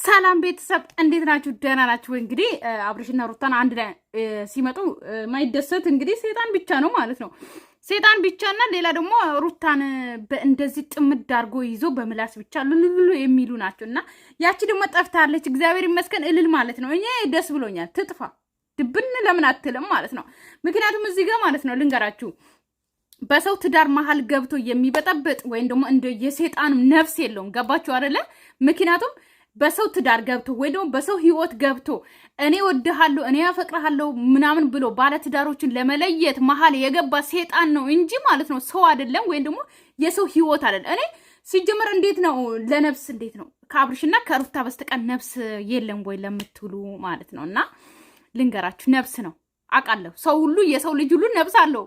ሰላም ቤተሰብ እንዴት ናችሁ? ደህና ናችሁ? እንግዲህ አብርሽና ሩታን አንድ ላይ ሲመጡ ማይደሰት እንግዲህ ሰይጣን ብቻ ነው ማለት ነው። ሰይጣን ብቻና ሌላ ደግሞ ሩታን እንደዚህ ጥምድ አድርጎ ይዞ በምላስ ብቻ ሉሉሉ የሚሉ ናቸውና ያቺ ደግሞ ጠፍታለች። እግዚአብሔር ይመስገን እልል ማለት ነው። እኔ ደስ ብሎኛል። ትጥፋ ድብን ለምን አትልም ማለት ነው። ምክንያቱም እዚህ ጋር ማለት ነው ልንገራችሁ በሰው ትዳር መሃል ገብቶ የሚበጠብጥ ወይም ደግሞ እንደ የሰይጣን ነፍስ የለውም። ገባችሁ አይደለ? ምክንያቱም በሰው ትዳር ገብቶ ወይ ደግሞ በሰው ህይወት ገብቶ እኔ ወድሃለሁ እኔ ያፈቅርሃለሁ ምናምን ብሎ ባለ ትዳሮችን ለመለየት መሃል የገባ ሰይጣን ነው እንጂ ማለት ነው ሰው አይደለም፣ ወይም ደግሞ የሰው ህይወት አይደለም። እኔ ሲጀመር እንዴት ነው ለነፍስ እንዴት ነው ከአብርሽና ከሩታ በስተቀር ነፍስ የለም ወይ ለምትሉ ማለት ነውና ልንገራችሁ ነፍስ ነው አቃለሁ። ሰው ሁሉ የሰው ልጅ ሁሉ ነፍስ አለው።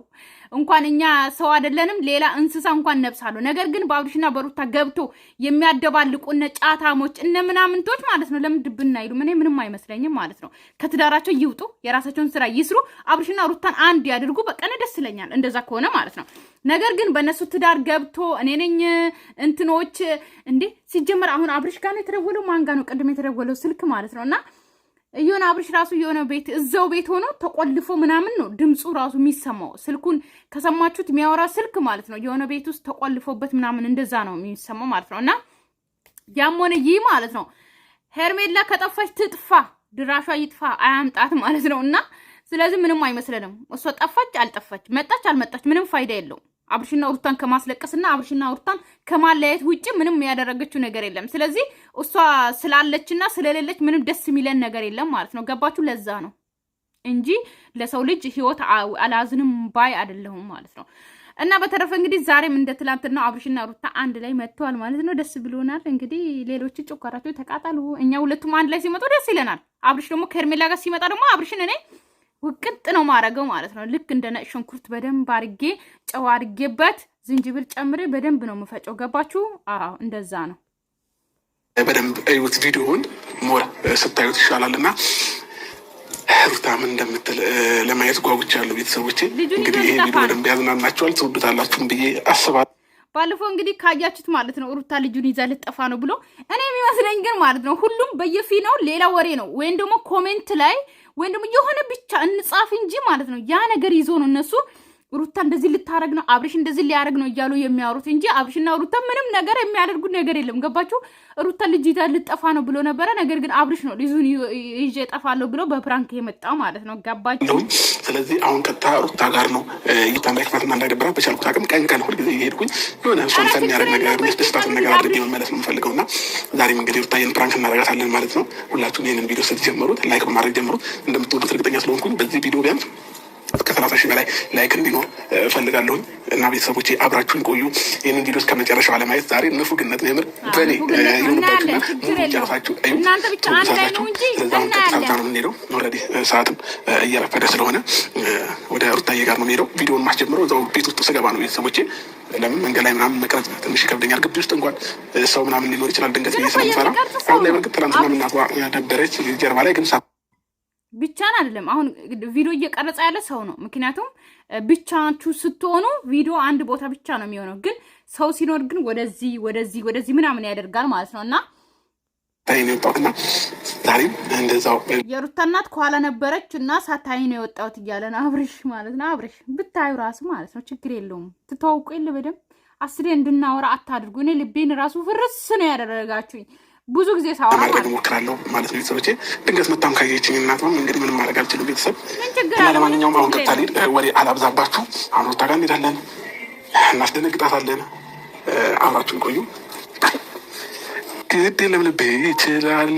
እንኳን እኛ ሰው አይደለንም ሌላ እንስሳ እንኳን ነፍስ አለው። ነገር ግን በአብርሽና በሩታ ገብቶ የሚያደባልቁነ ጫታሞች እነ ምናምንቶች ማለት ነው ለምን ድብና ይሉ ምንም አይመስለኝም ማለት ነው። ከትዳራቸው ይውጡ፣ የራሳቸውን ስራ ይስሩ፣ አብርሽና ሩታን አንድ ያድርጉ። በቀነ ደስ ይለኛል እንደዛ ከሆነ ማለት ነው። ነገር ግን በእነሱ ትዳር ገብቶ እኔ ነኝ እንትኖች እንዴ ሲጀመር አሁን አብርሽ ጋር ነው የተደወለው ማንጋ ነው ቅድም የተደወለው ስልክ ማለት ነውና የሆነ አብርሽ ራሱ የሆነ ቤት እዛው ቤት ሆኖ ተቆልፎ ምናምን ነው ድምጹ ራሱ የሚሰማው። ስልኩን ከሰማችሁት የሚያወራ ስልክ ማለት ነው የሆነ ቤት ውስጥ ተቆልፎበት ምናምን እንደዛ ነው የሚሰማው ማለት ነውና ያም ሆነ ይህ ማለት ነው ሄርሜላ ከጠፋች ትጥፋ፣ ድራሿ ይጥፋ፣ አያምጣት ማለት ነውና ስለዚህ ምንም አይመስለንም። እሷ ጠፋች አልጠፋች መጣች አልመጣች ምንም ፋይዳ የለውም። አብርሽና ሩታን ከማስለቀስና አብርሽና ሩታን ከማለያየት ውጪ ምንም ያደረገችው ነገር የለም። ስለዚህ እሷ ስላለችና ስለሌለች ምንም ደስ የሚለን ነገር የለም ማለት ነው። ገባችሁ? ለዛ ነው እንጂ ለሰው ልጅ ህይወት አላዝንም ባይ አይደለሁም ማለት ነው። እና በተረፈ እንግዲህ ዛሬም እንደ ትላንትና አብርሽና ሩታ አንድ ላይ መጥተዋል ማለት ነው። ደስ ብሎናል። እንግዲህ ሌሎች ጮካራቸው ተቃጣሉ። እኛ ሁለቱም አንድ ላይ ሲመጡ ደስ ይለናል። አብርሽ ደግሞ ከሄርሜላ ጋር ሲመጣ ደግሞ አብርሽን እኔ ውቅጥ ነው ማረገው ማለት ነው። ልክ እንደ ነጭ ሽንኩርት በደንብ አርጌ ጨው አርጌበት ዝንጅብል ጨምሬ በደንብ ነው የምፈጨው። ገባችሁ? አዎ እንደዛ ነው። በደንብ እዩት ቪዲዮውን ሞር ስታዩት ይሻላልና ሩታ ምን እንደምትል ለማየት ጓጉቻለሁ ቤተሰቦቼ። እንግዲህ ይሄ ቪዲዮ በደንብ ያዝናናችኋል፣ ትወዱታላችሁም ብዬ አስባለሁ። ባለፈው እንግዲህ ካያችሁት ማለት ነው ሩታ ልጁን ይዛ ልጠፋ ነው ብሎ እኔ የሚመስለኝ ግን ማለት ነው ሁሉም በየፊናው ሌላ ወሬ ነው ወይም ደግሞ ኮሜንት ላይ ወይም ደግሞ የሆነ ብቻ እንጻፍ እንጂ ማለት ነው ያ ነገር ይዞ ነው እነሱ ሩታ እንደዚህ ልታረግ ነው አብርሽ እንደዚህ ሊያረግ ነው እያሉ የሚያወሩት እንጂ አብርሽና ሩታ ምንም ነገር የሚያደርጉት ነገር የለም። ገባችሁ? ሩታ ልጅ ይዛ ልጠፋ ነው ብሎ ነበረ። ነገር ግን አብርሽ ነው ልጁን ይዤ እጠፋለሁ ብሎ በፕራንክ የመጣው ማለት ነው። ገባችሁ? ስለዚህ አሁን ቀጥታ ሩታ ጋር ነው እንዳይከፋትና እንዳይደብራት በቻልኩት አቅም ቀን ሁልጊዜ እየሄድኩኝ የሆነ እሷን ፈን የሚያደርግ ነገር የሚያስደስታትን ነገር አድርጌ መመለስ ነው የምፈልገው እና ዛሬም እንግዲህ ሩታዬን ፕራንክ እናደርጋታለን ማለት ነው። ሁላችሁም ይህንን ቪዲዮ ስትጀምሩት ላይክ በማድረግ ጀምሩት። እንደምትወዱት እርግጠኛ ስለሆንኩኝ በዚህ ቪዲዮ ቢያንስ ከ30 ሺህ በላይ ላይክ እንዲኖር ፈልጋለሁኝ እና ቤተሰቦቼ አብራችሁን ቆዩ። ይህንን ቪዲዮ እስከ መጨረሻው ለማየት ዛሬ ንፉግነት ነው የምር በእኔ ይሁንባችሁና ጨረሳችሁ ጨርሳችሁ ስለዛሁን ቀጥታ ነው የምንሄደው። ኦልሬዲ ሰዓትም እየረፈደ ስለሆነ ወደ ሩታዬ ጋር ነው የምንሄደው። ቪዲዮን ማስጀምረው እዛው ቤት ውስጥ ስገባ ነው ቤተሰቦቼ። ለምን መንገድ ላይ ምናምን መቅረጽ ትንሽ ይከብደኛል። ግቢ ውስጥ እንኳን ሰው ምናምን ሊኖር ይችላል ድንገት ብዬ ስለምፈራ አሁን ላይ በርግጥ ትናንትና እናቷ ነበረች ጀርባ ላይ ግን ብቻን አይደለም አሁን ቪዲዮ እየቀረጸ ያለ ሰው ነው። ምክንያቱም ብቻችሁ ስትሆኑ ቪዲዮ አንድ ቦታ ብቻ ነው የሚሆነው። ግን ሰው ሲኖር ግን ወደዚህ ምናምን ያደርጋል ማለት ነውና ዛሬም እንደዛው የሩታ እናት ከኋላ ነበረች እና ሳታይ ነው የወጣሁት እያለ ነው አብርሽ ማለት ነው። አብርሽ ብታዩ ራሱ ማለት ነው ችግር የለውም። ትተዋውቁ የለ በደምብ አስሬ እንድናወራ አታድርጉ። እኔ ልቤን ራሱ ፍርስ ነው ያደረጋችሁኝ። ብዙ ጊዜ ሳወራ ማለት እሞክራለሁ ማለት ነው። ቤተሰቦቼ ድንገት መታም ካየችኝ እናቷም እንግዲህ ምንም ማድረግ አልችልም። ቤተሰብ እና ለማንኛውም አሁን ገብታ ልሂድ፣ ወሬ አላብዛባችሁ። አሁን ሩታ ጋር እንሄዳለን፣ እናስደነግጣታለን። አብራችሁን ቆዩ። ግድ የለም ልቤ ይችላል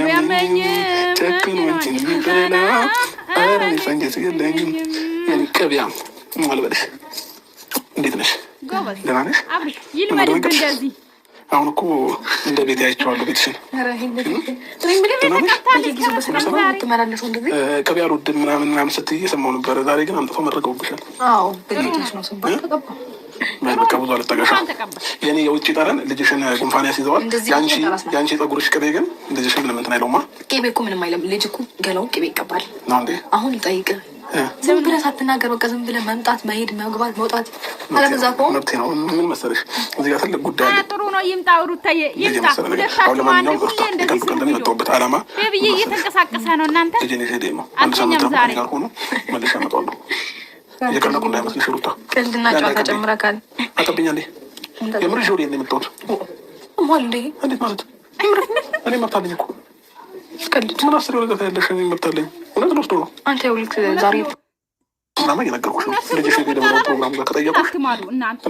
ያመኝ ጨክኖችን በላ ፈንጀት የለኝም ቀቢያ ማልበለሽ። እንዴት ነሽ? ደህና ነሽ? ይልመድ እንደዚህ አሁን እኮ እንደ ቤት ያይቸዋለሁ። ቤትሽን ቅቤ አልወድም ምናምን ስትይ እየሰማሁ ነበረ። ዛሬ ግን አምጥተው መረቀውብሻል። በቃ ብዙ አልጠቀሻል። የኔ የውጭ ጠረን ልጅሽን ጉንፋን ያስይዘዋል። የአንቺ የጸጉርሽ ቅቤ ግን ልጅሽን ምንም እንትን አይለውማ። ቅቤ እኮ ምንም አይለም። ልጅ እኮ ገላው ቅቤ ይቀባል። ነው እንዴ? አሁን ይጠይቅ ዝም ብለህ ሳትናገር በቃ ዝም ብለህ መምጣት መሄድ መግባት መውጣት አለበዛ ከሆነ መብቴ ነው። ምን መሰለሽ እዚህ ጋር ትልቅ ጉዳይ አለ። ጥሩ ነው። ይምጣ ሩታዬ ይምጣ። ሁለታችሁ አንድ ጊዜ እንደዚህ ቀን የመጣሁበት ዓላማ ቤቢዬ እየተንቀሳቀሰ ነው። እናንተ ልጄን ሄደ ነው አንድ ሳምንት ጋር ሆኖ መልሼ አመጣዋለሁ። የቀለቁ እንዳይመስልሽ ሩታ። ቀልድና ጨዋታ ጨምረካል። አጠብኛለሁ። የምር ጆሪ ነው የመጣሁት ማልዴ እንዴት ማለት እኔ መብታለኝ እኮ ቀልድ ምን አስር ወለታ ያለሽ እኔ መብታለኝ። እውነት ነው ነው አንተ ይውልክ ዛሬ እናማ እየነገርኩሽ ነው። ልጅሽ የደብረው ፕሮግራም ጋር ከጠየቁሽ አትማሩ እናንተ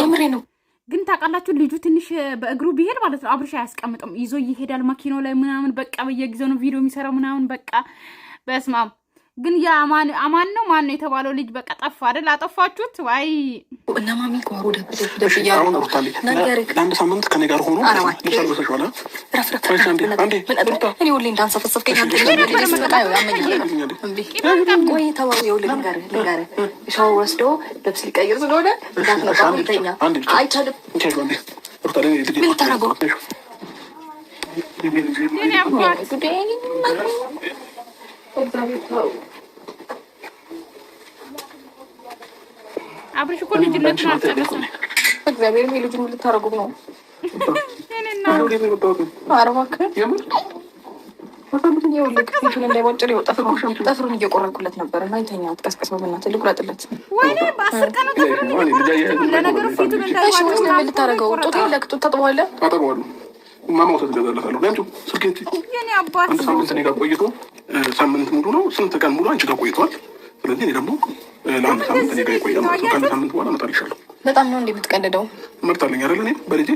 የምሬ ነው። ግን ታውቃላችሁ ልጁ ትንሽ በእግሩ ቢሄድ ማለት ነው አብርሽ አያስቀምጥም። ይዞ ይሄዳል መኪናው ላይ ምናምን በቃ በየጊዜው ነው ቪዲዮ የሚሰራው ምናምን በቃ በስማም። ግን ያ አማን ነው ማን ነው የተባለው ልጅ በቃ ጠፋ አይደል? አጠፋችሁት ወይ? እና ማሚ ጓሮ ደብ ያው ለአንድ ሳምንት ከኔ ጋር ሆኖ ልሳልበሰሽ ሆነ እኔ ሁሌ እንዳንሰፈሰፍከኝ ቆይ ተባው ይኸውልህ ልንገርህ ሻወር ወስዶ ልብስ ሊቀይር ስለሆነ እንዳትነቃተኛ አይቻልም። ምን ታረገው አብርሽ እኮ ልጅነት ነው አልጨረሰም። እግዚአብሔር ምን ልጅ ምን ልታረጉ ነው? ጠፍሩን እየቆረኩለት ነበር እና ይተኛ ትቀስቀሰው በእናትህ ልቁረጥለት። ወይኔ በ10 ቀን ለነገሩ ፊቱን ምን ልታረገው? ጡት የለቅ ጡት ታጥበዋለህ? አጠበዋለሁ። ማማ ወተት እገዛለታለሁ። ለአንቺ ስልኬት የኔ አባት አንድ ሳምንት እኔ ጋር ቆይቶ ሳምንት ሙሉ ነው ስንት ቀን ሙሉ አንቺ ጋር ቆይቷል። ስለዚህ እኔ ደግሞ ለአንድ ሳምንት እኔ ጋር ይቆያል ማለት ነው። ከአንድ ሳምንት በኋላ እመጣልሻለሁ። በጣም ነው እንደ የምትቀልደው። መብት አለኝ አይደል? እኔ በልጄ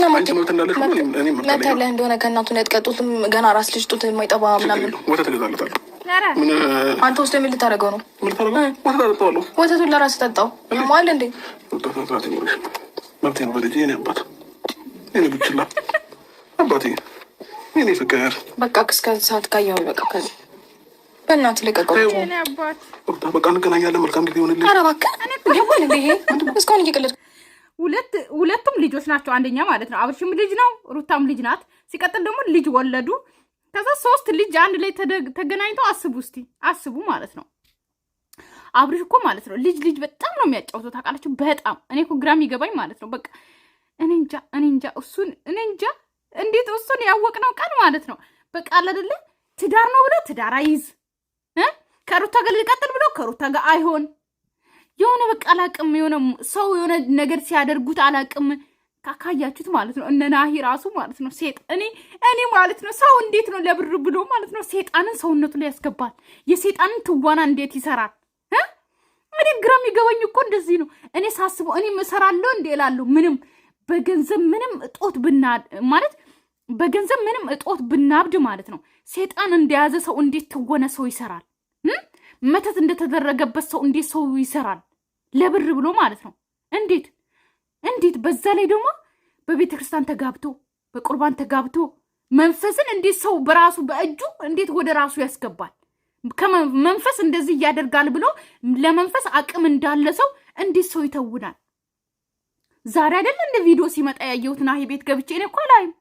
አንቺ መብት እንዳለሽ እኔ መብት አለኝ። ያለህ እንደሆነ ከእናቱ ነጥቀጡትም ገና ራስ ልጅ ጡት የማይጠባ ምናምን ወተት እገዛለታለሁ። አንተ ውስጥ ምን ልታደርገው ነው? ወተት አጠጣዋለሁ። ወተቱን ለራስህ ጠጣው ማለ እንዴ? መብቴ ነው በልጄ። የኔ አባት የኔ ብችላ አባቴ የኔ ፍቅር በቃ እስከ ሰዓት ካየሁ በቃ በእናትህ ልቀቀው። በቃ እንገናኛለን። መልካም ጊዜ ይሆንልኝ። ኧረ እባክህ ይሆን እንደ ይሄ እስካሁን እየቀለድክ ሁለቱም ልጆች ናቸው። አንደኛ ማለት ነው አብርሽም ልጅ ነው፣ ሩታም ልጅ ናት። ሲቀጥል ደግሞ ልጅ ወለዱ። ከዛ 3 ልጅ አንድ ላይ ተገናኝተው አስቡ እስቲ አስቡ ማለት ነው። አብርሽ እኮ ማለት ነው ልጅ በጣም ነው የሚያጫውተው ታውቃላችሁ። በጣም እኔ እኮ ግራም ይገባኝ ማለት ነው። በቃ እኔ እንጃ እሱን እኔ እንጃ እንዴት እሱን ያወቅነው ቀን ማለት ነው። በቃ አለ አይደለ ትዳር ነው ብሎ ትዳር አይዝ ከሩታ ጋር ሊቀጥል ብሎ ከሩታ ጋር አይሆን የሆነ በቃ አላቅም። የሆነ ሰው የሆነ ነገር ሲያደርጉት አላቅም። ካካያችሁት ማለት ነው እነ ናሂ ራሱ ማለት ነው እኔ ማለት ነው ሰው እንዴት ነው ለብር ብሎ ማለት ነው ሴጣንን ሰውነቱ ላይ ያስገባል። የሴጣንን ትዋና እንዴት ይሰራል? እኔ ግራም ይገባኝ እኮ እንደዚህ ነው። እኔ ሳስበው እኔ እሰራለሁ እንዴ እላለሁ። ምንም በገንዘብ ምንም እጦት ማለት በገንዘብ ምንም እጦት ብናብድ ማለት ነው ሴጣን እንደያዘ ሰው እንዴት ትወነ ሰው ይሰራል? መተት እንደተደረገበት ሰው እንዴት ሰው ይሰራል? ለብር ብሎ ማለት ነው። እንዴት በዛ ላይ ደግሞ በቤተ ክርስቲያን ተጋብቶ በቁርባን ተጋብቶ መንፈስን እንዴት ሰው በራሱ በእጁ እንዴት ወደ ራሱ ያስገባል? መንፈስ እንደዚህ ያደርጋል ብሎ ለመንፈስ አቅም እንዳለ ሰው እንዴት ሰው ይተውናል? ዛሬ አይደለ እንደ ቪዲዮ ሲመጣ ያየሁት ናሂ ቤት ገብቼ እኔ እኮ አላይም።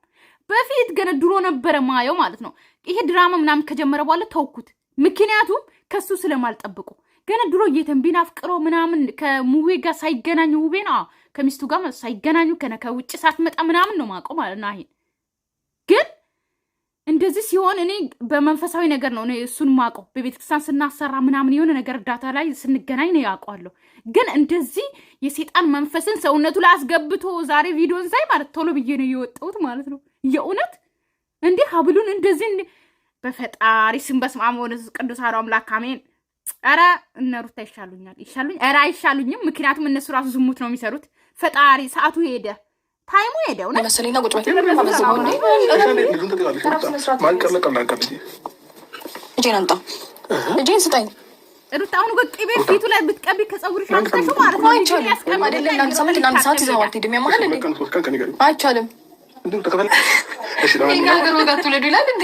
በፊት ገና ድሮ ነበረ ማየው ማለት ነው። ይሄ ድራማ ምናምን ከጀመረ በኋላ ተውኩት። ምክንያቱም ከሱ ስለማልጠብቁ ገና ድሮ እየተንቢን አፍቅሮ ምናምን ከሙዌ ጋር ሳይገናኙ ውቤ ነው ከሚስቱ ጋር ሳይገናኙ ከውጭ ሳትመጣ ምናምን ነው ማውቀው ማለት ነው። ናሂን ግን እንደዚህ ሲሆን እኔ በመንፈሳዊ ነገር ነው እሱን ማውቀው። በቤተክርስቲያን ስናሰራ ምናምን የሆነ ነገር እርዳታ ላይ ስንገናኝ ነው ያውቀዋለሁ። ግን እንደዚህ የሴጣን መንፈስን ሰውነቱ ላይ አስገብቶ ዛሬ ቪዲዮን ሳይ ማለት ቶሎ ብዬ ነው የወጣሁት ማለት ነው። የእውነት እንዴ ሀብሉን እንደዚህ በፈጣሪ ስም በስመ አብ ወወልድ ቅዱስ አሐዱ አምላክ አሜን። ኧረ እነ ሩታ ይሻሉኛል። ኧረ አይሻሉኝም። ምክንያቱም እነሱ ራሱ ዝሙት ነው የሚሰሩት። ፈጣሪ ሰዓቱ ሄደ፣ ታይሙ ሄደ። እውነት መሰለኝና ቁጭ በይ እጄን አምጣ፣ እጄን ስጠኝ። ሩታ አሁን ቅቤ ፊቱ ላይ ብትቀቢ ከፀጉርሽ አንስተሽ ማለት ነው አይደለም። ለአንድ ሳምንት ለአንድ ሰዓት ይዘዋል። ትሄድም ያማል እንዴ? አይቻልም። የኛ ሀገር ወግ አትውለዱ ይላል እንዴ?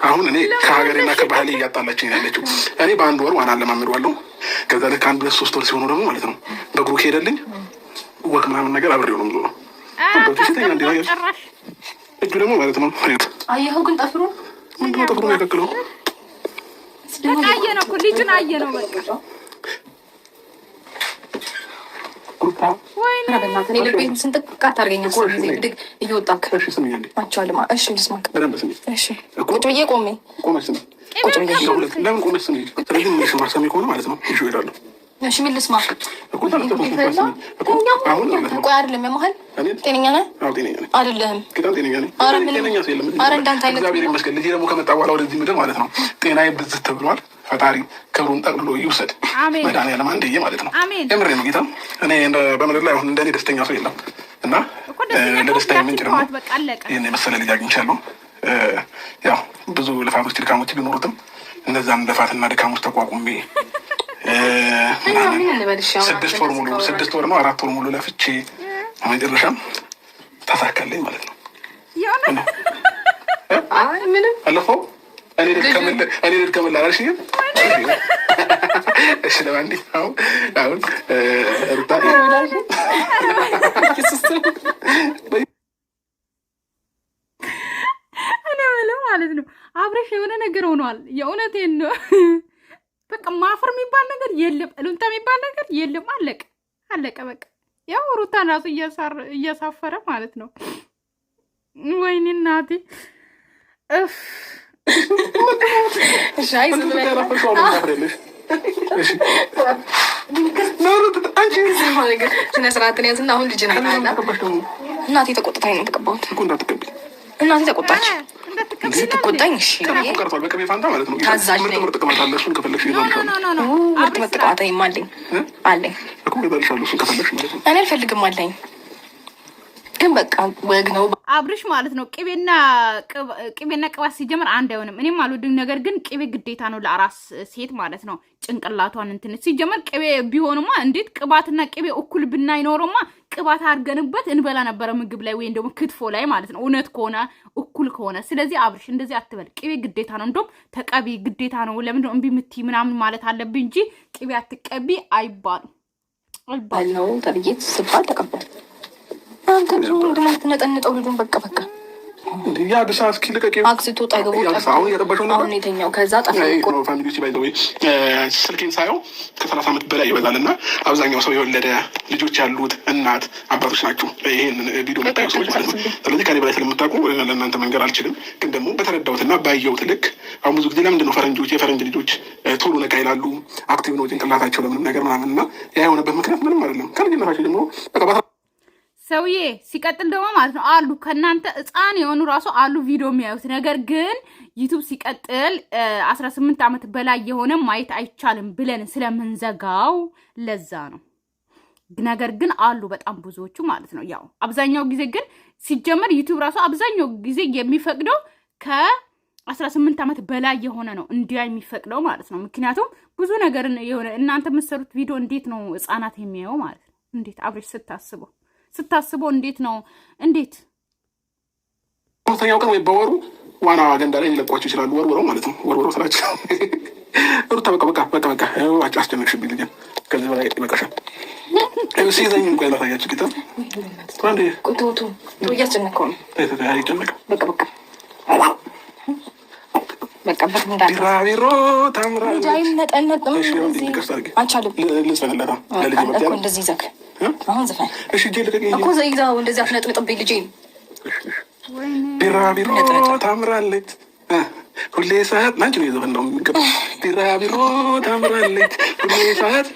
አሁን እኔ ከሀገሬና ከባህሌ እያጣላችኝ ያለችው እኔ በአንድ ወር ዋና አለማምደዋለሁ። ከዛ ልክ 1-2-3 ወር ሲሆኑ ደግሞ ማለት ነው በእግሩ ከሄደልኝ ወቅ ምናምን ነገር አብሬው ነው የምዞረው። እጁ ደግሞ ማለት ነው አየኸው። ግን ጠፍሩ ምንድነው ጠፍሩ ያከክለው በቃ አየነው እኮ ልጁን አየነው በቃ ወይኔ እኔ ልቤን ስንጥቅ አታርገኝ ብድግ እየወጣክ አቻልማ እሺ ልስማክ እሺ ቁጭ ብዬ ቆሜ ቁጭ ብዬ ለምን ቆመሽ ስሚ ስለዚህ ምን ማሰሚ ከሆነ ማለት ነው እሺ እሄዳለሁ እሺ ምን ልስማክ ቆይ አይደለም የመሀል ጤነኛ ነህ አይደለህም ኧረ እንዳንተ አይነት እግዚአብሔር ይመስገን ልጄ ደግሞ ከመጣ በኋላ ወደዚህ ምድር ማለት ነው ጤናዬ ብዝት ብሏል ፈጣሪ ክብሩን ጠቅልሎ ይውሰድ መድኃኒዓለም አንድዬ ማለት ነው የምሬ ነው ጌታ እኔ በምድር ላይ አሁን እንደኔ ደስተኛ ሰው የለም እና ለደስታ ምንጭ ደግሞ ይህን የመሰለ ልጅ አግኝቻለሁ ያው ብዙ ልፋቶች ድካሞች ቢኖሩትም እነዛን ልፋትና ድካሞች ተቋቁሜ 6 ወር ሙሉ 6 ወር ነው 4 ወር ሙሉ ለፍቼ መጨረሻም ተሳካለኝ ማለት ነው ምንም አለፈው እኔ ልድከምልህ አላልሽኝም? እሺ ለማንኛውም አሁን ሩታ እኔ የምለው ማለት ነው አብረሽ የሆነ ነገር ሆኗል። የእውነቴን ነው። በቃ ማፈር የሚባል ነገር የለም፣ እሉንታ የሚባል ነገር የለም። አለቀ በቃ። ያው ሩታን ራሱ እያሳፈረ ማለት ነው። ወይኔ እናቴ ስነ ስርዓትን ያዝና አሁን ልጅ እናቴ ተቆጥታኝ ነው የተቀባሁት። እናቴ ተቆጣች ስትቆጣኝ እሺ ታዛዥ ነኝ። ምርጥ መጠቃወታይም አለኝ እኔ አልፈልግም አለኝ ግን በቃ ወግ ነው አብርሽ ማለት ነው። ቅቤና ቅባት ሲጀምር አንድ አይሆንም። እኔም አልወድም፣ ነገር ግን ቅቤ ግዴታ ነው ለአራስ ሴት ማለት ነው። ጭንቅላቷን እንትን ሲጀምር ቅቤ ቢሆንማ እንዴት ቅባትና ቅቤ እኩል ብናይኖርማ ቅባት አድርገንበት እንበላ ነበረ ምግብ ላይ ወይም ደግሞ ክትፎ ላይ ማለት ነው። እውነት ከሆነ እኩል ከሆነ ስለዚህ አብርሽ እንደዚህ አትበል። ቅቤ ግዴታ ነው፣ እንደውም ተቀቢ ግዴታ ነው። ለምንድን ነው እምቢ የምትይ ምናምን ማለት አለብኝ እንጂ ቅቤ አትቀቢ አይባልም ነው ተብዬ ስባል ተቀበል አንተ ብዙ እንደማትነጠንጠው ልጁን በቃ ያ ደሳ እስኪ ልቀቂ አክስቶ ጠግቦ አሁን እየጠበቀው ነበር። አሁን የተኛው ከዛ ጠፋ ፋሚሊዎች ባይ ዘ ወይ ስልኬን ሳየው ከ30 ዓመት በላይ ይበዛል እና አብዛኛው ሰው የወለደ ልጆች ያሉት እናት አባቶች ናቸው ይሄን ቪዲዮ የምታዩ ሰዎች ማለት ነው። ስለዚህ ከኔ በላይ ስለምታውቁ ለእናንተ መንገር አልችልም፣ ግን ደግሞ በተረዳሁትና ባየሁት ልክ አሁን ብዙ ጊዜ ለምንድን ነው የፈረንጅ ልጆች ቶሎ ነቃ ይላሉ፣ አክቲቭ ነው ጭንቅላታቸው ለምንም ነገር ምናምን እና ያ የሆነበት ምክንያት ምንም አይደለም። ከልጅነታቸው ጀምሮ በቃ ሰውዬ ሲቀጥል ደግሞ ማለት ነው አሉ ከእናንተ ህፃን የሆኑ ራሱ አሉ ቪዲዮ የሚያዩት። ነገር ግን ዩቱብ ሲቀጥል 18 ዓመት በላይ የሆነ ማየት አይቻልም ብለን ስለምንዘጋው ለዛ ነው። ነገር ግን አሉ በጣም ብዙዎቹ ማለት ነው። ያው አብዛኛው ጊዜ ግን ሲጀመር ዩቱብ ራሱ አብዛኛው ጊዜ የሚፈቅደው ከ18 ዓመት በላይ የሆነ ነው እንዲያ የሚፈቅደው ማለት ነው። ምክንያቱም ብዙ ነገር የሆነ እናንተ የምትሰሩት ቪዲዮ እንዴት ነው ህፃናት የሚያየው ማለት ነው? እንዴት አብረሽ ስታስበው እንዴት ነው? እንዴት ሶስተኛው ቀን ወይ በወሩ ዋና አጀንዳ ላይ ሊለቋቸው ይችላሉ። ወርወረው ማለት ነው። ወርወረው ስላቸው ሩታ በቃ አስጨነቅሽብኝ ልጄን፣ ከዚህ በላይ ይበቃሻል። ሲይዘኝ እንኳ ላሳያችሁ ጌታ ቁቶቱ እያስጨነቀው ነው። አይጨነቅም ቢራቢሮ ታምራለች። ልስፈንለታ ለልጅ እንደዚህ ዘክ አሁን ዘፈን እኮ ዘይዛው እንደዚህ አትነጥንጥብኝ ልጄ። ቢራቢሮ ታምራለች ሁሌ ሰዓት ናንቺ ነው የዘፈን ነው የሚገባ። ቢራቢሮ ታምራለች ሁሌ ሰዓት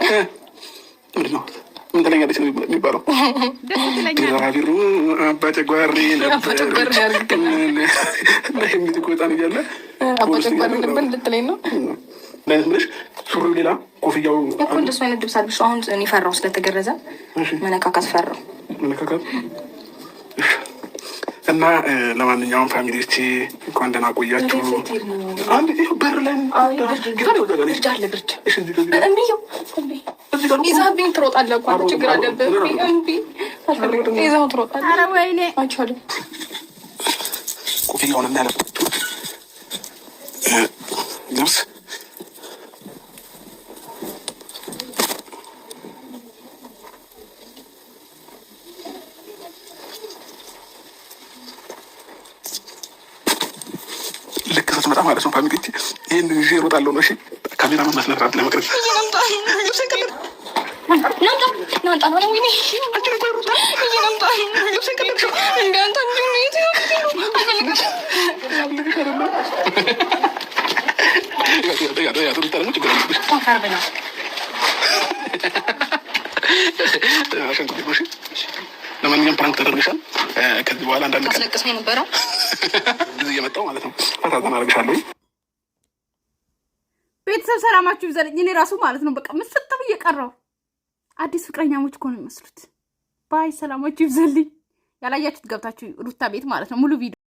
ምንድን ነው ምን ትለኛለች ነው የሚባለው? ቢራቢሮ አባጨጓሪ ነበር ሚዚ ቆጣን እያለ አባጨጓሪ ነበር ልትለኝ ነው ምልሽ። ሱሪው ሌላ ኮፍያው እኮ እንደሱ አይነት ልብስ አልብሽ። አሁን እኔ ፈራው ስለተገረዘ መነካካት ፈራው እና ለማንኛውም ፋሚሊዎቼ እንኳን ደህና ቆያችሁ። አንድ በር ላይ ይዛብኝ ትሮጣለህ እኮ ችግር አለብህ። እምቢ ይዛው ትሮጣለህ። ኧረ ወይኔ አይቻልም። ኮፍያውን እናያለባችሁ ልብስ ልክ ስትመጣ ማለት ነው ፋሚሊዎቼ ይህን ይዤ እሮጣለሁ ነው። እሺ ካሜራ መስራት ለመቅረጽ ለማንኛውም ፕራንክ ተደርገሻል። ከዚህ በኋላ አንዳንድ ቀን አስለቅሰኝ ነበረ እዚህ እየመጣሁ ማለት ነው ፈታተና አደርግሻለሁ። ቤተሰብ ሰላማችሁ ይብዛልኝ። እኔ ራሱ ማለት ነው በቃ ምስጥ ብዬ ቀረው። አዲስ ፍቅረኛሞች እኮ ነው የሚመስሉት። ባይ ሰላማችሁ ይብዛልኝ። ያላያችሁት ገብታችሁ ሩታ ቤት ማለት ነው ሙሉ ቪዲዮ